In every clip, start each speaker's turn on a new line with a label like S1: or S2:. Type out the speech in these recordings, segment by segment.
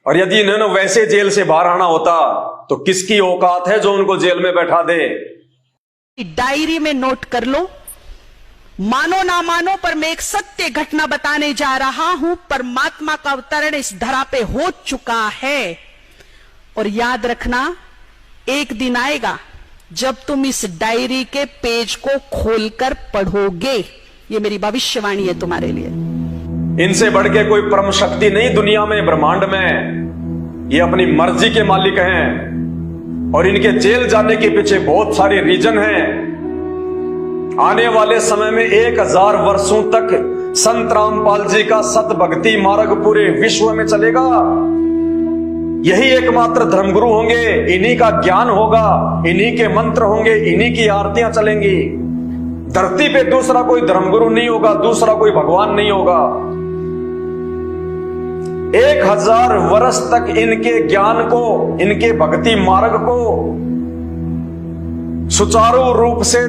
S1: और यदि इन्होंने वैसे जेल से बाहर आना होता तो किसकी औकात है जो उनको जेल में बैठा दे।
S2: डायरी में नोट कर लो, मानो ना मानो पर मैं एक सत्य घटना बताने जा रहा हूं। परमात्मा का अवतरण इस धरा पे हो चुका है और याद रखना एक दिन आएगा जब तुम इस डायरी के पेज को खोलकर पढ़ोगे। ये मेरी भविष्यवाणी है तुम्हारे लिए।
S1: इनसे बढ़ के कोई परम शक्ति नहीं दुनिया में, ब्रह्मांड में। ये अपनी मर्जी के मालिक हैं और इनके जेल जाने के पीछे बहुत सारे रीजन हैं। आने वाले समय में 1000 वर्षों तक संत रामपाल जी का सत भक्ति मार्ग पूरे विश्व में चलेगा। यही एकमात्र धर्मगुरु होंगे, इन्हीं का ज्ञान होगा, इन्हीं के मंत्र होंगे, इन्हीं की आरतियां चलेंगी। धरती पे दूसरा कोई धर्मगुरु नहीं होगा, दूसरा कोई भगवान नहीं होगा। 1000 वर्ष तक इनके ज्ञान को, इनके भक्ति मार्ग को सुचारू रूप से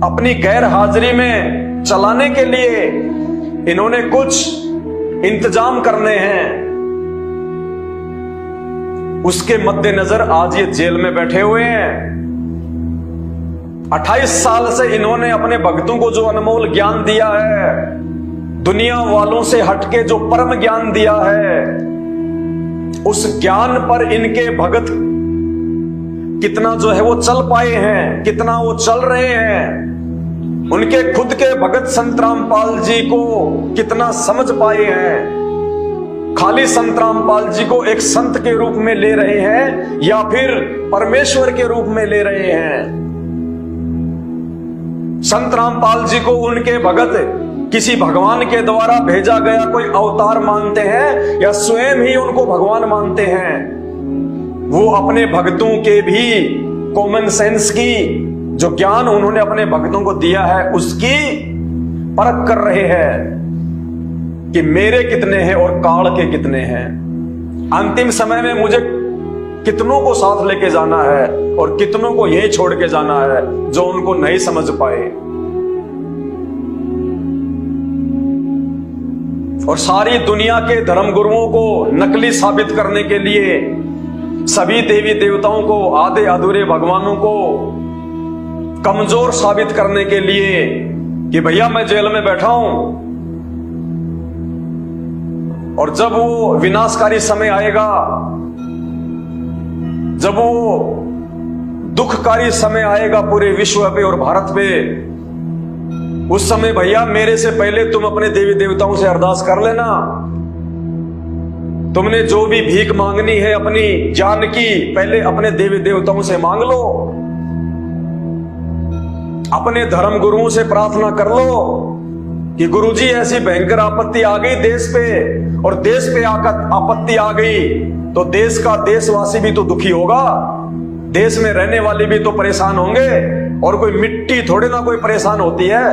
S1: अपनी गैर हाजिरी में चलाने के लिए इन्होंने कुछ इंतजाम करने हैं। उसके मद्देनजर आज ये जेल में बैठे हुए हैं। 28 साल से इन्होंने अपने भक्तों को जो अनमोल ज्ञान दिया है, दुनिया वालों से हटके जो परम ज्ञान दिया है, उस ज्ञान पर इनके भगत कितना जो है वो चल पाए हैं, कितना वो चल रहे हैं। उनके खुद के भगत संत रामपाल जी को कितना समझ पाए हैं। खाली संत रामपाल जी को एक संत के रूप में ले रहे हैं या फिर परमेश्वर के रूप में ले रहे हैं। संत रामपाल जी को उनके भगत किसी भगवान के द्वारा भेजा गया कोई अवतार मानते हैं या स्वयं ही उनको भगवान मानते हैं। वो अपने भक्तों के भी कॉमन सेंस की जो ज्ञान उन्होंने अपने भक्तों को दिया है उसकी परख कर रहे हैं कि मेरे कितने हैं और काल के कितने हैं। अंतिम समय में मुझे कितनों को साथ लेके जाना है और कितनों को यही छोड़ के जाना है जो उनको नहीं समझ पाए। और सारी दुनिया के धर्मगुरुओं को नकली साबित करने के लिए, सभी देवी देवताओं को, आधे अधूरे भगवानों को कमजोर साबित करने के लिए कि भैया मैं जेल में बैठा हूं, और जब वो विनाशकारी समय आएगा, जब वो दुखकारी समय आएगा पूरे विश्व पे और भारत पे, उस समय भैया मेरे से पहले तुम अपने देवी देवताओं से अरदास कर लेना। तुमने जो भी भीख मांगनी है अपनी जान की, पहले अपने देवी देवताओं से मांग लो। अपने धर्म गुरुओं से प्रार्थना कर लो कि गुरुजी ऐसी भयंकर आपत्ति आ गई देश पे, और देश पे आकर आपत्ति आ गई तो देश का देशवासी भी तो दुखी होगा, देश में रहने वाले भी तो परेशान होंगे। और कोई मिट्टी थोड़े ना कोई परेशान होती है,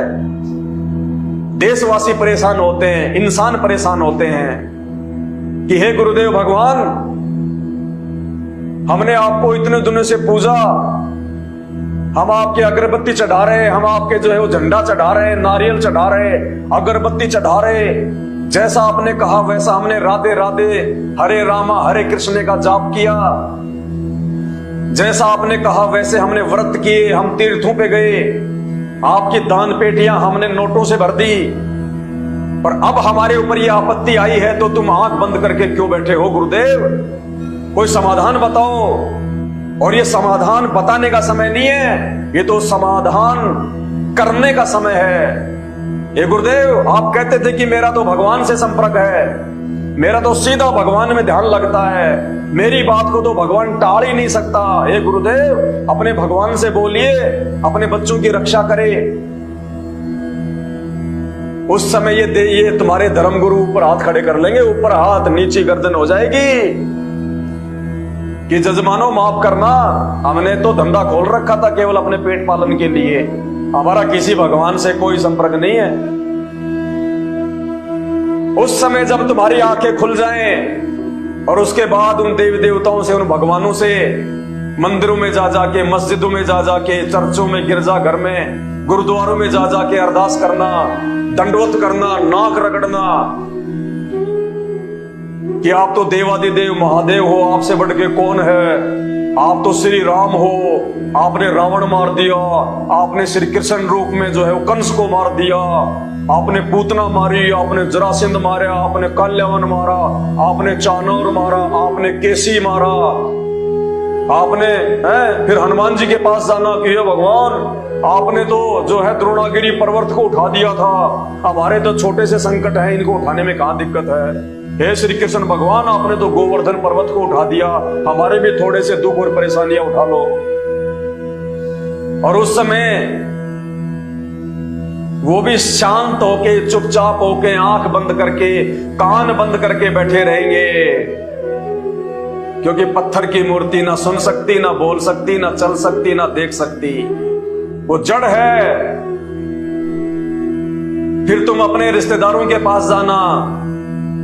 S1: देशवासी परेशान होते हैं, इंसान परेशान होते हैं कि हे गुरुदेव भगवान, हमने आपको इतने दिनों से पूजा, हम आपके अगरबत्ती चढ़ा रहे, हम आपके जो है वो झंडा चढ़ा रहे, नारियल चढ़ा रहे, अगरबत्ती चढ़ा रहे, जैसा आपने कहा वैसा हमने राधे राधे हरे रामा हरे कृष्ण का जाप किया, जैसा आपने कहा वैसे हमने व्रत किए, हम तीर्थों पे गए, आपकी दान पेटियां हमने नोटों से भर दी, पर अब हमारे ऊपर ये आपत्ति आई है तो तुम आंख बंद करके क्यों बैठे हो गुरुदेव? कोई समाधान बताओ। और ये समाधान बताने का समय नहीं है, ये तो समाधान करने का समय है। ये गुरुदेव आप कहते थे कि मेरा तो भगवान से संपर्क है, मेरा तो सीधा भगवान में ध्यान लगता है, मेरी बात को तो भगवान टाल ही नहीं सकता। हे गुरुदेव अपने भगवान से बोलिए, अपने बच्चों की रक्षा करे। उस समय ये तुम्हारे धर्मगुरु ऊपर हाथ खड़े कर लेंगे, ऊपर हाथ नीचे गर्दन हो जाएगी कि जजमानो माफ करना, हमने तो धंधा खोल रखा था केवल अपने पेट पालन के लिए, हमारा किसी भगवान से कोई संपर्क नहीं है। उस समय जब तुम्हारी आंखें खुल जाएं और उसके बाद उन देवी देवताओं से, उन भगवानों से मंदिरों में जा जाके, मस्जिदों में जा जाके, चर्चों में, गिरजा घर में, गुरुद्वारों में जा जाके अरदास करना, दंडवत करना, नाक रगड़ना, कि आप तो देवादिदेव महादेव हो, आपसे बढ़ के कौन है, आप तो श्री राम हो, आपने रावण मार दिया, आपने श्री कृष्ण रूप में जो है वो कंस को मार दिया, आपने पूतना मारी, आपने जरासंध मारा, आपने काल्यावन मारा, आपने चाणूर मारा, आपने केसी मारा, आपने फिर हनुमान जी के पास जाना कि हे भगवान आपने तो जो है द्रोणागिरी पर्वत को उठा दिया था, हमारे तो छोटे से संकट है, इनको उठाने में कहां दिक्कत है। हे श्री कृष्ण भगवान आपने तो गोवर्धन पर्वत को उठा दिया, हमारे भी थोड़े से दुख और परेशानियां उठा लो। और उस समय वो भी शांत होके चुपचाप होके आंख बंद करके कान बंद करके बैठे रहेंगे, क्योंकि पत्थर की मूर्ति ना सुन सकती, ना बोल सकती, ना चल सकती, ना देख सकती, वो जड़ है। फिर तुम अपने रिश्तेदारों के पास जाना,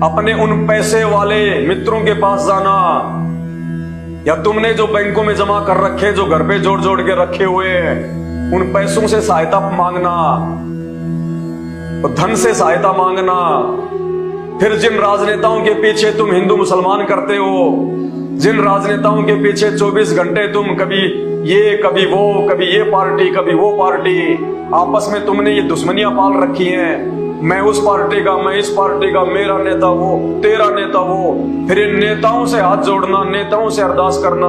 S1: अपने उन पैसे वाले मित्रों के पास जाना, या तुमने जो बैंकों में जमा कर रखे, जो घर पे जोड़ जोड़ के रखे हुए, उन पैसों से सहायता मांगना, धन से सहायता मांगना। फिर जिन राजनेताओं के पीछे तुम हिंदू मुसलमान करते हो, जिन राजनेताओं के पीछे 24 घंटे तुम कभी ये कभी वो, कभी ये पार्टी कभी वो पार्टी, आपस में तुमने ये दुश्मनियां पाल रखी हैं, मैं उस पार्टी का, मैं इस पार्टी का, मेरा नेता वो, तेरा नेता वो। फिर इन नेताओं से हाथ जोड़ना, नेताओं से अरदास करना,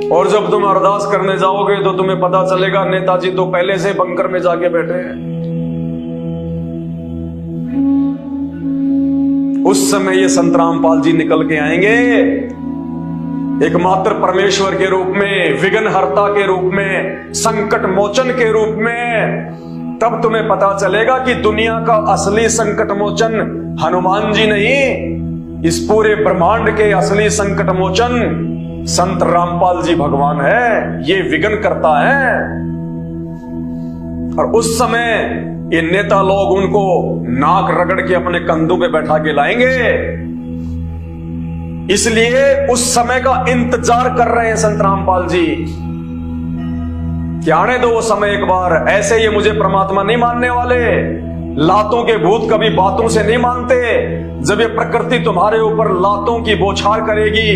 S1: और जब तुम अरदास करने जाओगे तो तुम्हें पता चलेगा नेताजी तो पहले से बंकर में जाके बैठे हैं। उस समय ये संत रामपाल जी निकल के आएंगे एकमात्र परमेश्वर के रूप में, विघ्नहर्ता के रूप में, संकट मोचन के रूप में। तब तुम्हें पता चलेगा कि दुनिया का असली संकट मोचन हनुमान जी नहीं, इस पूरे ब्रह्मांड के असली संकट मोचन संत रामपाल जी भगवान है, ये विघ्न करता है। और उस समय ये नेता लोग उनको नाक रगड़ के अपने कंधों पे बैठा के लाएंगे, इसलिए उस समय का इंतजार कर रहे हैं संत रामपाल जी कि आने दो वो समय एक बार। ऐसे ये मुझे परमात्मा नहीं मानने वाले, लातों के भूत कभी बातों से नहीं मानते। जब ये प्रकृति तुम्हारे ऊपर लातों की बौछार करेगी,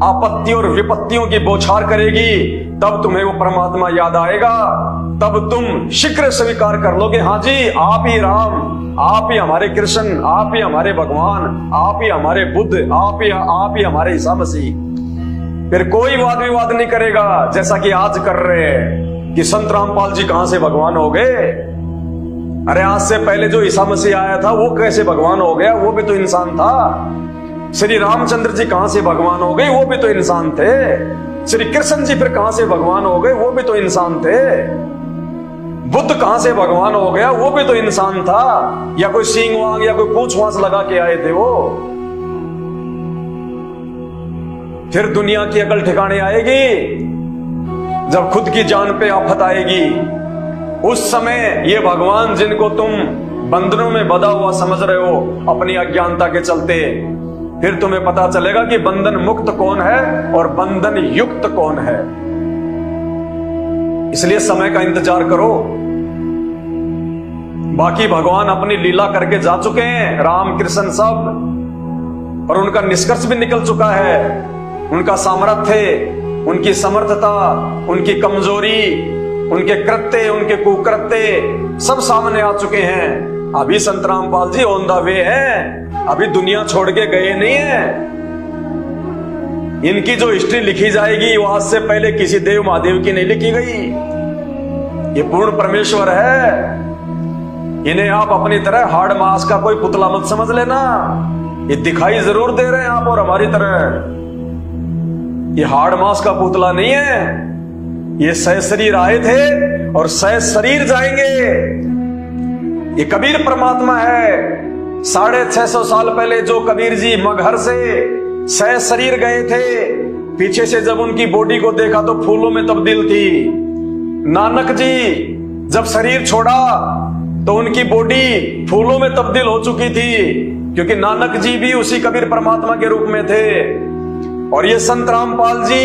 S1: आपत्ति और विपत्तियों की बौछार करेगी, तब तुम्हें वो परमात्मा याद आएगा, तब तुम शीघ्र स्वीकार कर लोगे, हाँ जी आप ही राम, आप ही हमारे कृष्ण, आप ही हमारे भगवान, आप ही हमारे बुद्ध, आप ही हमारे ईसा मसीह। फिर कोई वाद विवाद नहीं करेगा जैसा कि आज कर रहे हैं कि संत रामपाल जी कहां से भगवान हो गए। अरे आज से पहले जो ईसा मसीह आया था वो कैसे भगवान हो गया, वो भी तो इंसान था। श्री रामचंद्र जी कहां से भगवान हो गए, वो भी तो इंसान थे। श्री कृष्ण जी फिर कहां से भगवान हो गए, वो भी तो इंसान थे। बुद्ध कहां से भगवान हो गया, वो भी तो इंसान था, या कोई सींग वांग या कोई पूंछ वांस लगा के आए थे वो। फिर दुनिया की अकल ठिकाने आएगी जब खुद की जान पे आफत आएगी। उस समय ये भगवान जिनको तुम बंधनों में बंधा हुआ समझ रहे हो अपनी अज्ञानता के चलते, फिर तुम्हें पता चलेगा कि बंधन मुक्त कौन है और बंधन युक्त कौन है। इसलिए समय का इंतजार करो। बाकी भगवान अपनी लीला करके जा चुके हैं, राम कृष्ण सब, और उनका निष्कर्ष भी निकल चुका है। उनका सामर्थ्य, उनकी समर्थता, उनकी कमजोरी, उनके कृत्य, उनके कुकृत्य सब सामने आ चुके हैं। अभी संत Rampal ji on the way हैं, अभी दुनिया छोड़ के गए नहीं है। इनकी जो हिस्ट्री लिखी जाएगी वो आज से पहले किसी देव महादेव की नहीं लिखी गई। ये पूर्ण परमेश्वर है। इन्हें आप अपनी तरह हार्ड मास का कोई पुतला मत समझ लेना। ये दिखाई जरूर दे रहे हैं आप और हमारी तरह, ये हार्ड मास का पुतला नहीं है। ये सह शरीर आए थे और सह शरीर जाएंगे। ये कबीर परमात्मा है। 650 साल पहले जो कबीर जी मगहर से सह शरीर गए थे, पीछे से जब उनकी बॉडी को देखा तो फूलों में तब्दील थी। नानक जी जब शरीर छोड़ा तो उनकी बॉडी फूलों में तब्दील हो चुकी थी, क्योंकि नानक जी भी उसी कबीर परमात्मा के रूप में थे। और ये संत रामपाल जी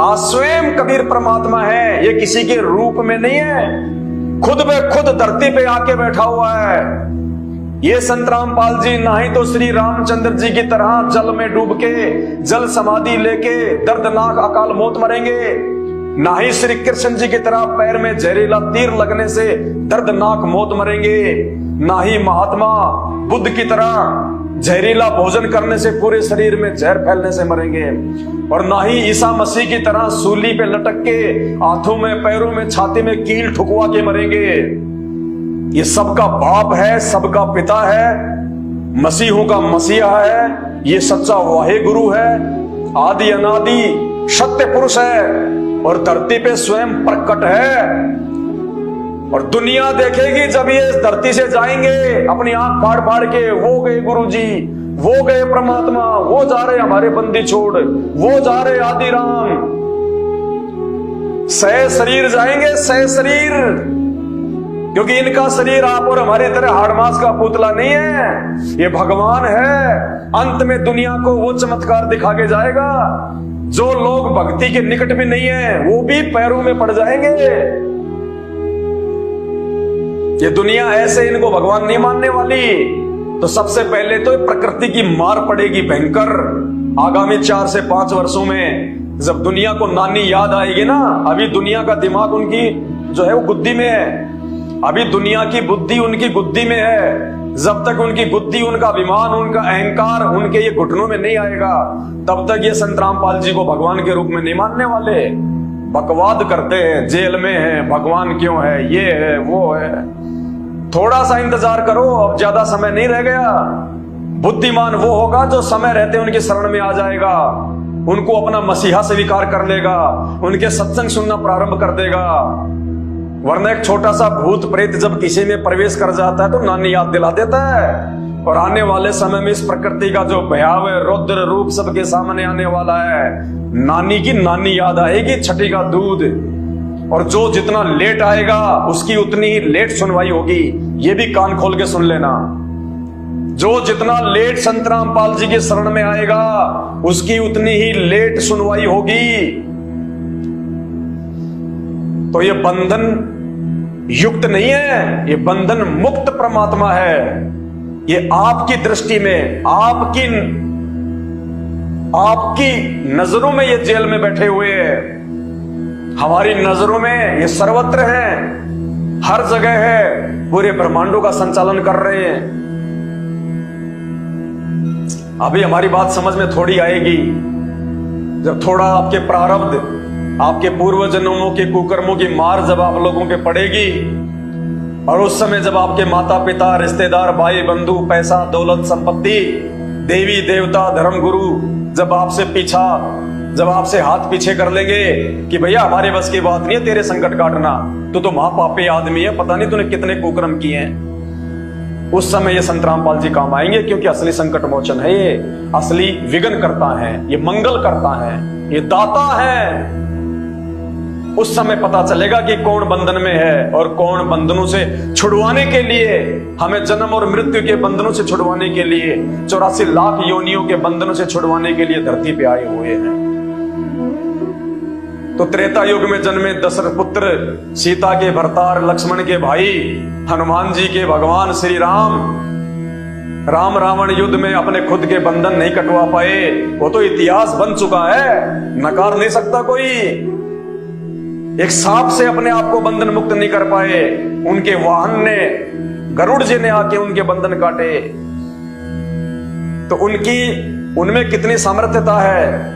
S1: आज स्वयं कबीर परमात्मा है, ये किसी के रूप में नहीं है, खुद ब खुद धरती पे आके बैठा हुआ है। ये संत रामपाल जी ना ही तो श्री रामचंद्र जी की तरह जल में डूब के जल समाधि लेके दर्दनाक अकाल मौत मरेंगे, ना ही श्री कृष्ण जी की तरह पैर में जहरीला तीर लगने से दर्दनाक मौत मरेंगे, ना ही महात्मा बुद्ध की तरह जहरीला भोजन करने से पूरे शरीर में जहर फैलने से मरेंगे, और ना ही ईसा मसीह की तरह सूली पे लटक के हाथों में पैरों में छाती में कील ठुकवा के मरेंगे। ये सबका बाप है, सबका पिता है, मसीहों का मसीहा है, ये सच्चा वाहे गुरु है, आदि अनादि सत्य पुरुष है और धरती पे स्वयं प्रकट है। और दुनिया देखेगी जब ये इस धरती से जाएंगे अपनी आंख फाड़ फाड़ के, वो गए गुरुजी, वो गए परमात्मा, वो जा रहे हमारे बंदी छोड़, वो जा रहे आदि राम। सह शरीर जाएंगे, सह शरीर, क्योंकि इनका शरीर आप और हमारी तरह हाड़ मांस का पुतला नहीं है, ये भगवान है। अंत में दुनिया को वो चमत्कार दिखा के जाएगा, जो लोग भक्ति के निकट भी नहीं है वो भी पैरों में पड़ जाएंगे। ये दुनिया ऐसे इनको भगवान नहीं मानने वाली, तो सबसे पहले तो प्रकृति की मार पड़ेगी भयंकर। आगामी 4 से 5 वर्षों में जब दुनिया को नानी याद आएगी ना, अभी दुनिया का दिमाग उनकी जो है वो गुद्दी में है, अभी दुनिया की बुद्धि उनकी गुद्दी में है। जब तक उनकी बुद्धि, उनका अभिमान, उनका अहंकार उनके ये घुटनों में नहीं आएगा, तब तक ये संत रामपाल जी को भगवान के रूप में नहीं मानने वाले। बकवाद करते हैं, जेल में है, भगवान क्यों है, ये है, वो है। थोड़ा सा इंतजार करो, अब ज्यादा समय नहीं रह गया। बुद्धिमान वो होगा जो समय रहते उनकी शरण में आ जाएगा, उनको अपना मसीहा स्वीकार कर लेगा, उनके सत्संग सुनना प्रारंभ कर देगा। वरना एक छोटा सा भूत प्रेत जब किसी में प्रवेश कर जाता है तो नानी याद दिला देता है। और आने वाले समय में इस प्रकृति का जो भयावह रौद्र रूप सबके सामने आने वाला है, नानी की नानी याद आएगी, छठी का दूध। और जो जितना लेट आएगा उसकी उतनी ही लेट सुनवाई होगी, ये भी कान खोल के सुन लेना। जो जितना लेट संत रामपाल जी के शरण में आएगा उसकी उतनी ही लेट सुनवाई होगी। तो ये बंधन युक्त नहीं है, ये बंधन मुक्त परमात्मा है। ये आपकी दृष्टि में, आपकी नजरों में ये जेल में बैठे हुए हैं, हमारी नजरों में ये सर्वत्र है, हर जगह है, पूरे ब्रह्मांडों का संचालन कर रहे हैं। अभी हमारी बात समझ में थोड़ी आएगी जब थोड़ा आपके प्रारब्ध, आपके पूर्व जन्मों के कुकर्मों की मार जब आप लोगों पे पड़ेगी, और उस समय जब आपके माता पिता, रिश्तेदार, भाई बंधु, पैसा, दौलत, संपत्ति, देवी देवता, धर्म गुरु जब आपसे हाथ पीछे कर लेंगे कि भैया हमारे बस की बात नहीं है तेरे संकट काटना, तो महापापी आदमी है, पता नहीं तूने कितने कुकर्म किए हैं। उस समय ये संत रामपाल जी काम आएंगे, क्योंकि असली संकट मोचन है, ये असली विघ्न करता है, ये मंगल करता है, ये दाता है। उस समय पता चलेगा कि कौन बंधन में है और कौन बंधनों से छुड़वाने के लिए, हमें जन्म और मृत्यु के बंधनों से छुड़वाने के लिए, 84 लाख योनियों के बंधनों से छुड़वाने के लिए धरती पे आए हुए हैं। तो त्रेता युग में जन्मे दशरथ पुत्र, सीता के भरतार, लक्ष्मण के भाई, हनुमान जी के भगवान श्री राम रावण युद्ध में अपने खुद के बंधन नहीं कटवा पाए, वो तो इतिहास बन चुका है, नकार नहीं सकता कोई। एक सांप से अपने आप को बंधन मुक्त नहीं कर पाए, उनके वाहन ने, गरुड़ जी ने आके उनके बंधन काटे। तो उनमें कितनी सामर्थ्यता है,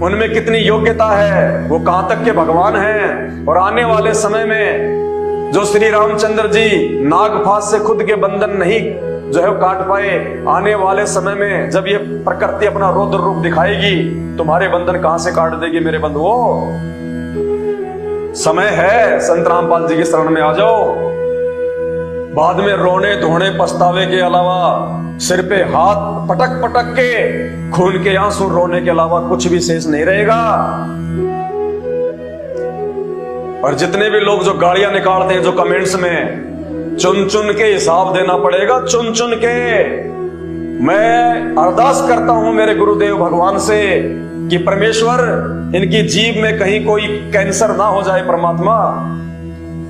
S1: उनमें कितनी योग्यता है, वो कहां तक के भगवान हैं। और आने वाले समय में जो श्री रामचंद्र जी नागफास से खुद के बंधन नहीं जो है काट पाए, आने वाले समय में जब ये प्रकृति अपना रौद्र रूप दिखाएगी, तुम्हारे बंधन कहां से काट देगी मेरे बंधुओं। समय है, संत रामपाल जी की शरण में आ जाओ। बाद में रोने धोने पछतावे के अलावा, सिर पे हाथ पटक पटक के खून के आंसू रोने के अलावा कुछ भी शेष नहीं रहेगा। और जितने भी लोग जो गालियां निकालते हैं जो कमेंट्स में, चुन चुन के हिसाब देना पड़ेगा, चुन चुन के। मैं अरदास करता हूं मेरे गुरुदेव भगवान से कि परमेश्वर इनकी जीभ में कहीं कोई कैंसर ना हो जाए परमात्मा,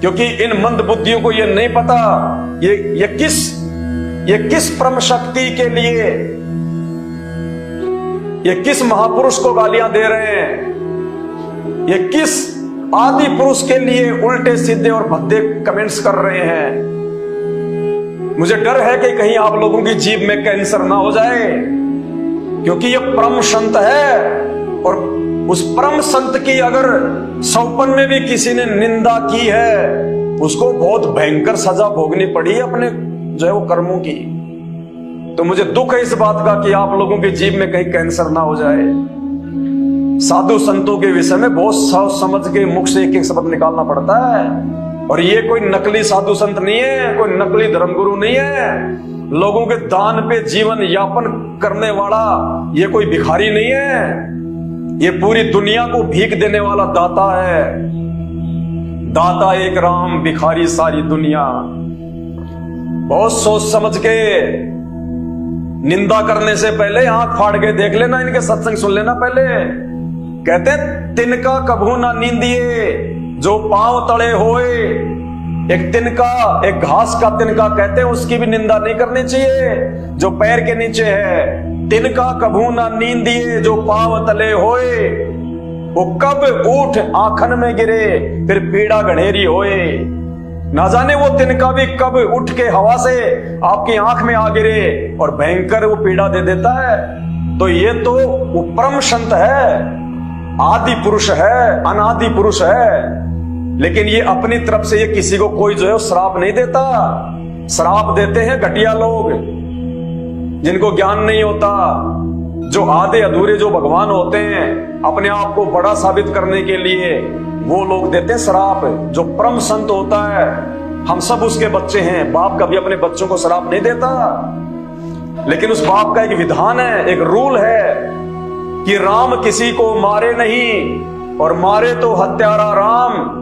S1: क्योंकि इन मंद बुद्धियों को ये नहीं पता ये किस ये किस परम शक्ति के लिए, ये किस महापुरुष को गालियां दे रहे हैं, ये किस आदि पुरुष के लिए उल्टे सीधे और भद्दे कमेंट्स कर रहे हैं। मुझे डर है कि कहीं आप लोगों की जीभ में कैंसर ना हो जाए, क्योंकि ये परम संत है, और उस परम संत की अगर सौपन में भी किसी ने निंदा की है, उसको बहुत भयंकर सजा भोगनी पड़ी अपने जो है वो कर्मों की। तो मुझे दुख है इस बात का कि आप लोगों की जीभ में कहीं कैंसर ना हो जाए। साधु संतों के विषय में बहुत सोच समझ के मुख से एक एक शब्द निकालना पड़ता है, और ये कोई नकली साधु संत नहीं है, कोई नकली धर्मगुरु नहीं है, लोगों के दान पे जीवन यापन करने वाला ये कोई भिखारी नहीं है, ये पूरी दुनिया को भीख देने वाला दाता है। दाता एक राम, भिखारी सारी दुनिया। बहुत सोच समझ के निंदा करने से पहले आंख फाड़ के देख लेना, इनके सत्संग सुन लेना पहले। कहते तिनका कभू ना नींदिए जो पांव तले होए। एक तिनका, एक घास का तिनका कहते हैं, उसकी भी निंदा नहीं करनी चाहिए जो पैर के नीचे है। तिनका कभू ना नींदिए जो पांव तले होए, वो कब ऊठ आंखन में गिरे फिर पीड़ा गणेरी होए। ना जाने वो तिनका भी कब उठ के हवा से आपकी आंख में आ गिरे और भयंकर वो पीड़ा दे देता है। तो ये तो वो परम संत है, आदि पुरुष है, अनादि पुरुष है, लेकिन ये अपनी तरफ से ये किसी को कोई जो है श्राप नहीं देता। श्राप देते हैं घटिया लोग जिनको ज्ञान नहीं होता, जो आधे अधूरे जो भगवान होते हैं अपने आप को बड़ा साबित करने के लिए, वो लोग देते हैं श्राप। जो परम संत होता है, हम सब उसके बच्चे हैं, बाप कभी अपने बच्चों को श्राप नहीं देता, लेकिन उस बाप का एक विधान है, एक रूल है कि राम किसी को मारे नहीं, और मारे तो हत्यारा राम।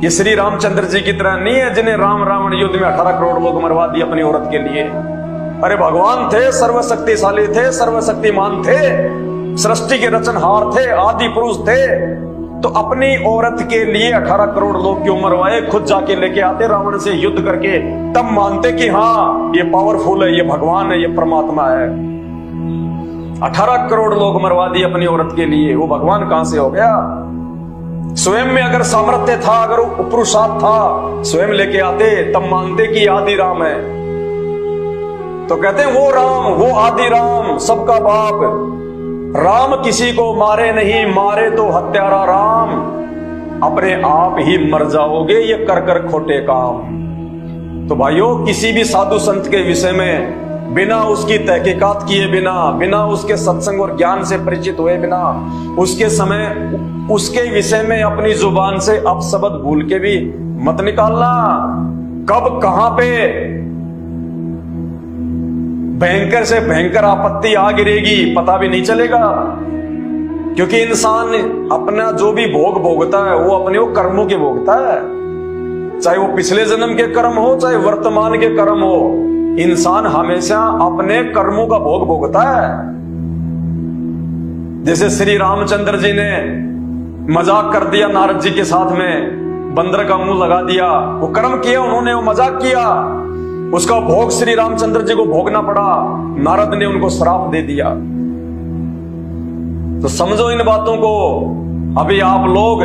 S1: ये श्री रामचंद्र जी की तरह नहीं है जिन्हें राम रावण युद्ध में 18 करोड़ लोग मरवा दिए अपनी औरत के लिए। अरे भगवान थे, सर्वशक्तिशाली थे, सर्वशक्तिमान थे, सृष्टि के रचनहार थे, आदि पुरुष थे, तो अपनी औरत के लिए 18 करोड़ लोग क्यों मरवाए? खुद जाके लेके आते रावण से युद्ध करके, तब मानते कि हाँ ये पावरफुल है, ये भगवान है, ये परमात्मा है। 18 करोड़ लोग मरवा दिए अपनी औरत के लिए, वो भगवान कहां से हो गया? स्वयं में अगर सामर्थ्य था, अगर पुरुषार्थ था, स्वयं लेके आते, तब मानते कि आदि राम है। तो कहते हैं वो राम, वो आदि राम, सबका बाप। राम किसी को मारे नहीं, मारे तो हत्यारा राम। अपने आप ही मर जाओगे ये कर कर खोटे काम। तो भाइयों, किसी भी साधु संत के विषय में बिना उसकी तहकीकात किए बिना, बिना उसके सत्संग और ज्ञान से परिचित हुए बिना, उसके विषय में अपनी जुबान से अपशब्द भूल के भी मत निकालना। कब कहां पे भयंकर से भयंकर आपत्ति आ गिरेगी पता भी नहीं चलेगा, क्योंकि इंसान अपना जो भी भोग भोगता है वो अपने वो कर्मों के भोगता है। चाहे वो पिछले जन्म के कर्म हो, चाहे वर्तमान के कर्म हो, इंसान हमेशा अपने कर्मों का भोग भोगता है। जैसे श्री रामचंद्र जी ने मजाक कर दिया नारद जी के साथ में, बंदर का मुंह लगा दिया, वो कर्म किया उन्होंने, वो मजाक किया, उसका भोग श्री रामचंद्र जी को भोगना पड़ा, नारद ने उनको श्राप दे दिया। तो समझो इन बातों को। अभी आप लोग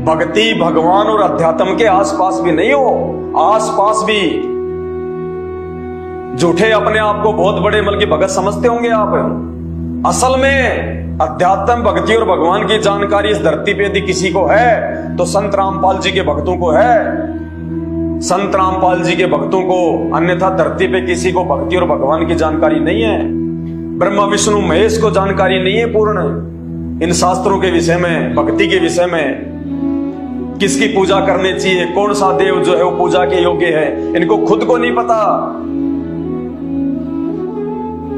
S1: भक्ति, भगवान और अध्यात्म के आसपास भी नहीं हो, आसपास भी झूठे अपने आप को बहुत बड़े बल्कि भगत समझते होंगे आप। असल में अध्यात्म, भक्ति और भगवान की जानकारी इस धरती पे यदि किसी को है तो संत रामपाल जी के भक्तों को है, संत रामपाल जी के भक्तों को। अन्यथा धरती पे किसी को भक्ति और भगवान की जानकारी नहीं है। ब्रह्मा विष्णु महेश को जानकारी नहीं है पूर्ण इन शास्त्रों के विषय में, भक्ति के विषय में, किसकी पूजा करनी चाहिए, कौन सा देव जो है वो पूजा के योग्य है, इनको खुद को नहीं पता।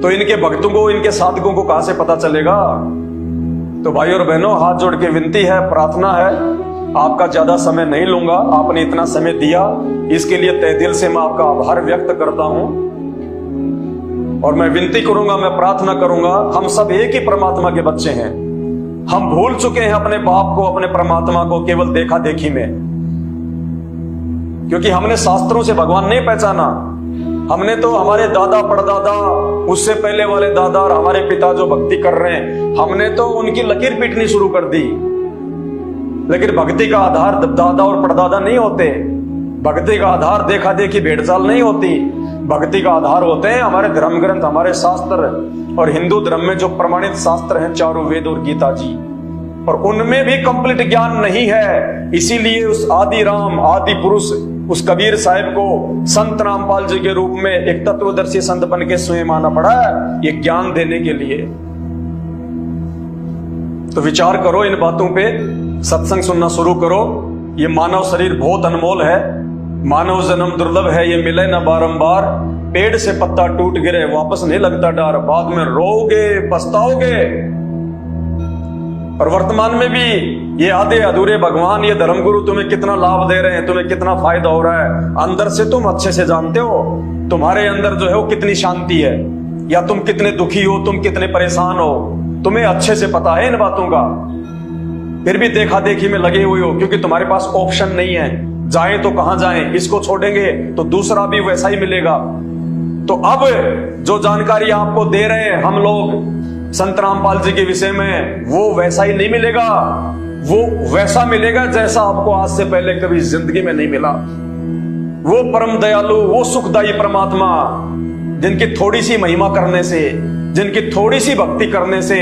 S1: तो इनके भक्तों को, इनके साधकों को कहां से पता चलेगा? तो भाई और बहनों, हाथ जोड़ के विनती है, प्रार्थना है, आपका ज्यादा समय नहीं लूंगा, आपने इतना समय दिया, इसके लिए तहे दिल से मैं आपका आभार व्यक्त करता हूं। और मैं विनती करूंगा, मैं प्रार्थना करूंगा, हम सब एक ही परमात्मा के बच्चे हैं। हम भूल चुके हैं अपने बाप को, अपने परमात्मा को केवल देखा देखी में, क्योंकि हमने शास्त्रों से भगवान नहीं पहचाना, हमने तो हमारे दादा परदादा, उससे पहले वाले दादा और हमारे पिता जो भक्ति कर रहे हैं, हमने तो उनकी लकीर पीटनी शुरू कर दी। लेकिन भक्ति का आधार दादा और परदादा नहीं होते। भक्ति का आधार देखा देखी भेड़चाल नहीं होती। भक्ति का आधार होते हैं हमारे धर्म ग्रंथ, हमारे शास्त्र। और हिंदू धर्म में जो प्रमाणित शास्त्र हैं, चारों वेद और गीता जी, और उनमें भी कंप्लीट ज्ञान नहीं है। इसीलिए उस आदि राम, आदि पुरुष, उस कबीर साहिब को संत रामपाल जी के रूप में एक तत्वदर्शी संत बन के स्वयं आना पड़ा है, ये ज्ञान देने के लिए। तो विचार करो इन बातों पे, सत्संग सुनना शुरू करो। ये मानव शरीर बहुत अनमोल है, मानव जन्म दुर्लभ है, ये मिले ना बारंबार। पेड़ से पत्ता टूट गिरे वापस नहीं लगता डार, बाद में रोओगे पछताओगे। और वर्तमान में भी ये आधे अधूरे भगवान, ये धर्मगुरु तुम्हें कितना लाभ दे रहे हैं, तुम्हें कितना फायदा हो रहा है, अंदर से तुम अच्छे से जानते हो। तुम्हारे अंदर जो है वो कितनी शांति है, या तुम कितने दुखी हो, तुम कितने परेशान हो, तुम्हें अच्छे से पता है इन बातों का। फिर भी देखा देखी में लगे हुए हो, क्योंकि तुम्हारे पास ऑप्शन नहीं है। जाएं तो कहां जाएं, इसको छोड़ेंगे तो दूसरा भी वैसा ही मिलेगा। तो अब जो जानकारी आपको दे रहे हैं हम लोग संत रामपाल जी के विषय में, वो वैसा ही नहीं मिलेगा। वो वैसा मिलेगा जैसा आपको आज से पहले कभी जिंदगी में नहीं मिला। वो परम दयालु, वो सुखदायी परमात्मा, जिनकी थोड़ी सी महिमा करने से, जिनकी थोड़ी सी भक्ति करने से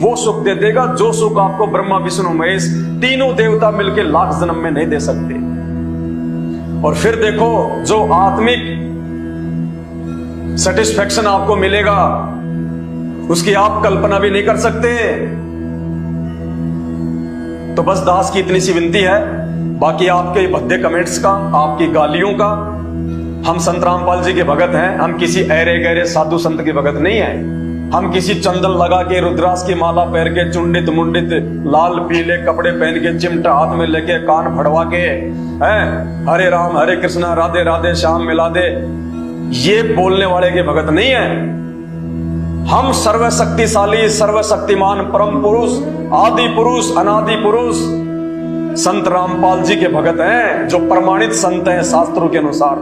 S1: वो सुख दे देगा, जो सुख आपको ब्रह्मा विष्णु महेश तीनों देवता मिलकर लाख जन्म में नहीं दे सकते। और फिर देखो जो आत्मिक सेटिस्फेक्शन आपको मिलेगा, उसकी आप कल्पना भी नहीं कर सकते। तो बस दास की इतनी सी विनती है, बाकी आपके भद्दे कमेंट्स का, आपकी गालियों का, हम संत रामपाल जी के भगत हैं। हम किसी ऐरे गहरे साधु संत के भगत नहीं हैं। हम किसी चंदन लगा के, रुद्राक्ष की माला पहन के, चुंडित मुंडित लाल पीले कपड़े पहन के, चिमटा हाथ में लेके, कान फड़वा के, हैं हरे राम हरे कृष्णा राधे राधे श्याम मिला दे, ये बोलने वाले के भगत नहीं है। हम सर्वशक्तिशाली, सर्वशक्तिमान परम पुरुष, आदि पुरुष, अनादि पुरुष संत रामपाल जी के भगत हैं, जो प्रमाणित संत हैं शास्त्रों के अनुसार।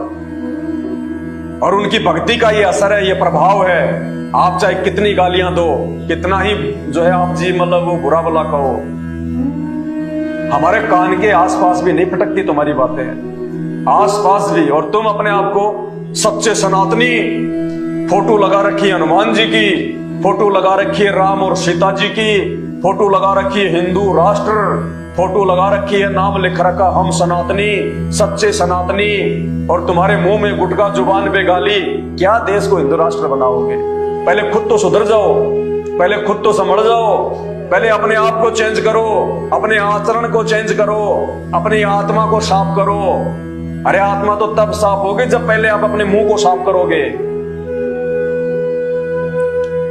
S1: और उनकी भक्ति का ये असर है, ये प्रभाव है। आप चाहे कितनी गालियां दो, कितना ही जो है आप जी मतलब वो बुरा भला कहो, हमारे कान के आसपास भी नहीं फटकती तुम्हारी बातें, आसपास भी। और तुम अपने आप को सच्चे सनातनी, फोटो लगा रखी है हनुमान जी की, फोटो लगा रखी है राम और सीता जी की, फोटो लगा रखी है हिंदू राष्ट्र, फोटो लगा रखी है, नाम लिख रखा हम सनातनी, सच्चे सनातनी, और तुम्हारे मुंह में गुटखा जुबान पे गाली। क्या देश को हिंदू राष्ट्र बनाओगे? पहले खुद तो सुधर जाओ, पहले खुद तो संभल जाओ, पहले अपने आप को चेंज करो, अपने आचरण को चेंज करो, अपनी आत्मा को साफ करो। अरे आत्मा तो तब साफ होगी जब पहले आप अपने मुंह को साफ करोगे।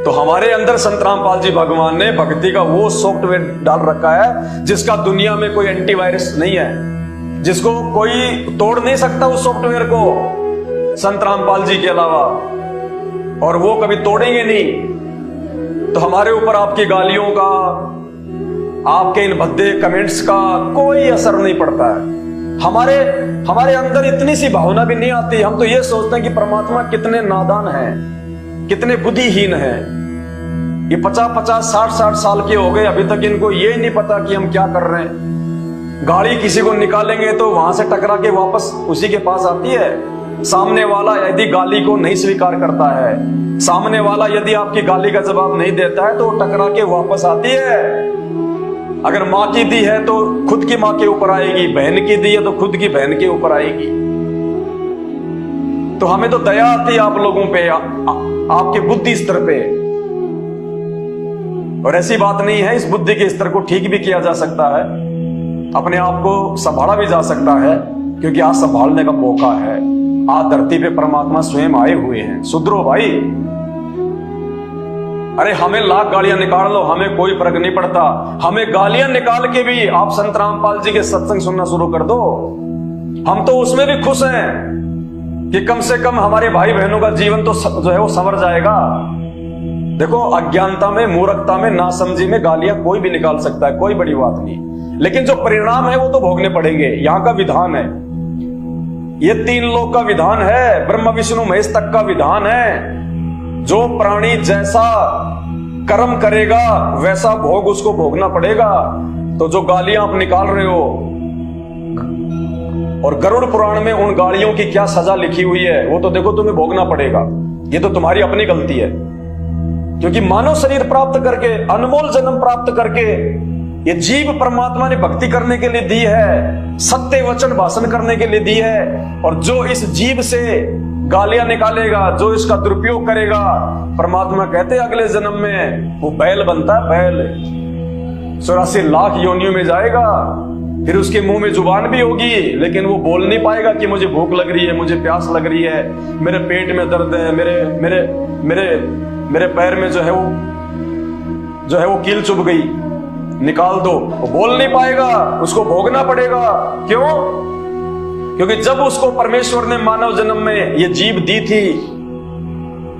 S1: तो हमारे अंदर संत रामपाल जी भगवान ने भक्ति का वो सॉफ्टवेयर डाल रखा है जिसका दुनिया में कोई एंटीवायरस नहीं है, जिसको कोई तोड़ नहीं सकता उस सॉफ्टवेयर को संत रामपाल जी के अलावा, और वो कभी तोड़ेंगे नहीं। तो हमारे ऊपर आपकी गालियों का, आपके इन भद्दे कमेंट्स का कोई असर नहीं पड़ता है। हमारे अंदर इतनी सी भावना भी नहीं आती। हम तो ये सोचते हैं कि परमात्मा कितने नादान हैं, कितने बुद्धिहीन हैं। ये 50-50, 60-60 साल के हो गए, अभी तक इनको ये नहीं पता कि हम क्या कर रहे हैं। गाड़ी किसी को निकालेंगे तो वहां से टकरा के वापस उसी के पास आती है। सामने वाला यदि गाली को नहीं स्वीकार करता है, सामने वाला यदि आपकी गाली का जवाब नहीं देता है, तो टकरा के वापस आती है। अगर माँ की दी है तो खुद की माँ के ऊपर आएगी, बहन की दी है तो खुद की बहन के ऊपर आएगी। तो हमें तो दया आती है आप लोगों पे, आपके बुद्धि स्तर पे। और ऐसी बात नहीं है, इस बुद्धि के स्तर को ठीक भी किया जा सकता है, अपने आप को संभाला भी जा सकता है, क्योंकि आज संभालने का मौका है। आज धरती पे परमात्मा स्वयं आए हुए हैं। सुधरो भाई। अरे हमें लाख गालियां निकाल लो, हमें कोई फर्क नहीं पड़ता। हमें गालियां निकाल के भी आप संत रामपाल जी के सत्संग सुनना शुरू कर दो, हम तो उसमें भी खुश हैं कि कम से कम हमारे भाई बहनों का जीवन तो जो है वो संवर जाएगा। देखो, अज्ञानता में, मूर्खता में, नासमझी में गालियां कोई भी निकाल सकता है, कोई बड़ी बात नहीं। लेकिन जो परिणाम है वो तो भोगने पड़ेंगे। यहां का विधान है, ये 3 लोक का विधान है, ब्रह्मा विष्णु महेश तक का विधान है। जो प्राणी जैसा कर्म करेगा वैसा भोग उसको भोगना पड़ेगा। तो जो गालियां आप निकाल रहे हो, और गरुड़ पुराण में उन गालियों की क्या सजा लिखी हुई है वो तो देखो, तुम्हें भोगना पड़ेगा। ये तो तुम्हारी अपनी गलती है, क्योंकि मानव शरीर प्राप्त करके, अनमोल जन्म प्राप्त करके, ये जीव परमात्मा ने भक्ति करने के लिए दी है, सत्य वचन भाषण करने के लिए दी है। और जो इस जीव से गालियां निकालेगा, जो इसका दुरुपयोग करेगा, परमात्मा कहते हैं अगले जन्म में वो बैल बनता है, बैल 84 लाख योनियों में जाएगा। फिर उसके मुंह में जुबान भी होगी, लेकिन वो बोल नहीं पाएगा कि मुझे भूख लग रही है, मुझे प्यास लग रही है, मेरे पेट में दर्द है, मेरे मेरे मेरे मेरे पैर में जो है वो कील चुभ गई, निकाल दो। वो बोल नहीं पाएगा, उसको भोगना पड़ेगा। क्यों? क्योंकि जब उसको परमेश्वर ने मानव जन्म में ये जीव दी थी,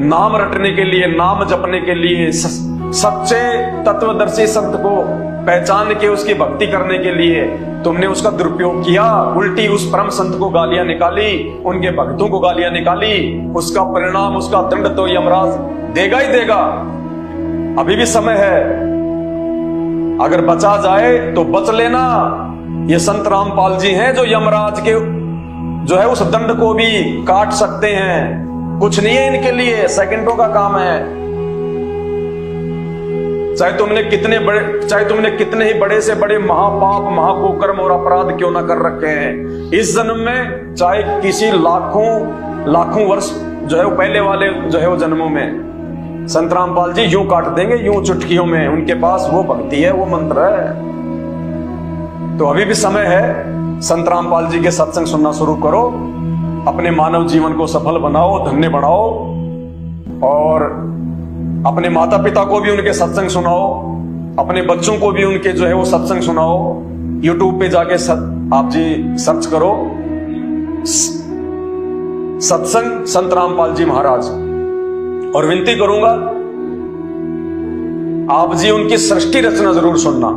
S1: नाम रटने के लिए, नाम जपने के लिए, सच्चे तत्वदर्शी संत को पहचान के उसकी भक्ति करने के लिए, तुमने उसका दुरुपयोग किया। उल्टी उस परम संत को गालियां निकाली, उनके भक्तों को गालियां निकाली। उसका परिणाम, उसका दंड तो यमराज देगा ही देगा। अभी भी समय है, अगर बचा जाए तो बच लेना। ये संत रामपाल जी हैं जो यमराज के उस दंड को भी काट सकते हैं। कुछ नहीं है इनके लिए, सेकंडों का काम है। चाहे तुमने कितने ही बड़े से बड़े महापाप, महाकुकर्म और अपराध क्यों ना कर रखे हैं, इस जन्म में, चाहे किसी लाखों वर्ष वो पहले वाले वो जन्मों में, संत रामपाल जी यूं काट देंगे, यूं चुटकियों में। उनके पास वो भक्ति है, वो मंत्र है। तो अभी भी समय है, संत रामपाल जी के सत्संग सुनना शुरू करो, अपने मानव जीवन को सफल बनाओ, धन्य बनाओ, और अपने माता पिता को भी उनके सत्संग सुनाओ, अपने बच्चों को भी उनके वो सत्संग सुनाओ। यूट्यूब पे जाके आप जी सर्च करो सत्संग संत रामपाल जी महाराज, और विनती करूंगा आप जी उनकी सृष्टि रचना जरूर सुनना,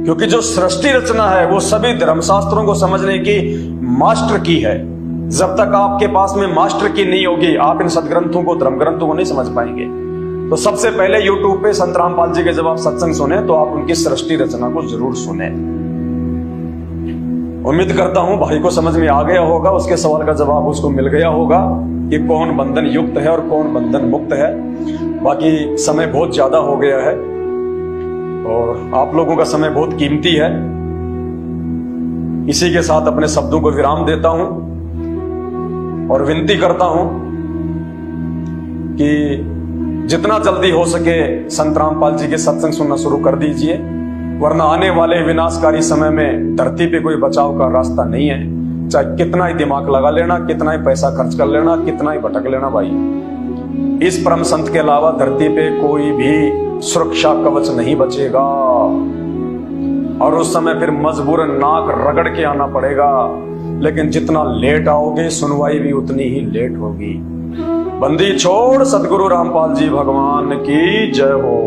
S1: क्योंकि जो सृष्टि रचना है वो सभी धर्मशास्त्रों को समझने की मास्टर की है। जब तक आपके पास में मास्टर की नहीं होगी, आप इन सदग्रंथों को, धर्म ग्रंथों को नहीं समझ पाएंगे। तो सबसे पहले यूट्यूब पे संत रामपाल जी के जब आप सत्संग सुने तो आप उनकी सृष्टि रचना को जरूर सुने। उम्मीद करता हूं भाई को समझ में आ गया होगा, उसके सवाल का जवाब उसको मिल गया होगा कि कौन बंधन युक्त है और कौन बंधन मुक्त है। बाकी समय बहुत ज्यादा हो गया है और आप लोगों का समय बहुत कीमती है। इसी के साथ अपने शब्दों को विराम देता हूं और विनती करता हूं कि जितना जल्दी हो सके संत रामपाल जी के सत्संग सुनना शुरू कर दीजिए, वरना आने वाले विनाशकारी समय में धरती पे कोई बचाव का रास्ता नहीं है। चाहे कितना ही दिमाग लगा लेना, कितना ही पैसा खर्च कर लेना, कितना ही भटक लेना, भाई इस परम संत के अलावा धरती पे कोई भी सुरक्षा कवच नहीं बचेगा। और उस समय फिर मजबूरन नाक रगड़ के आना पड़ेगा, लेकिन जितना लेट आओगे सुनवाई भी उतनी ही लेट होगी। बंदी छोड़ सदगुरु रामपाल जी भगवान की जय हो।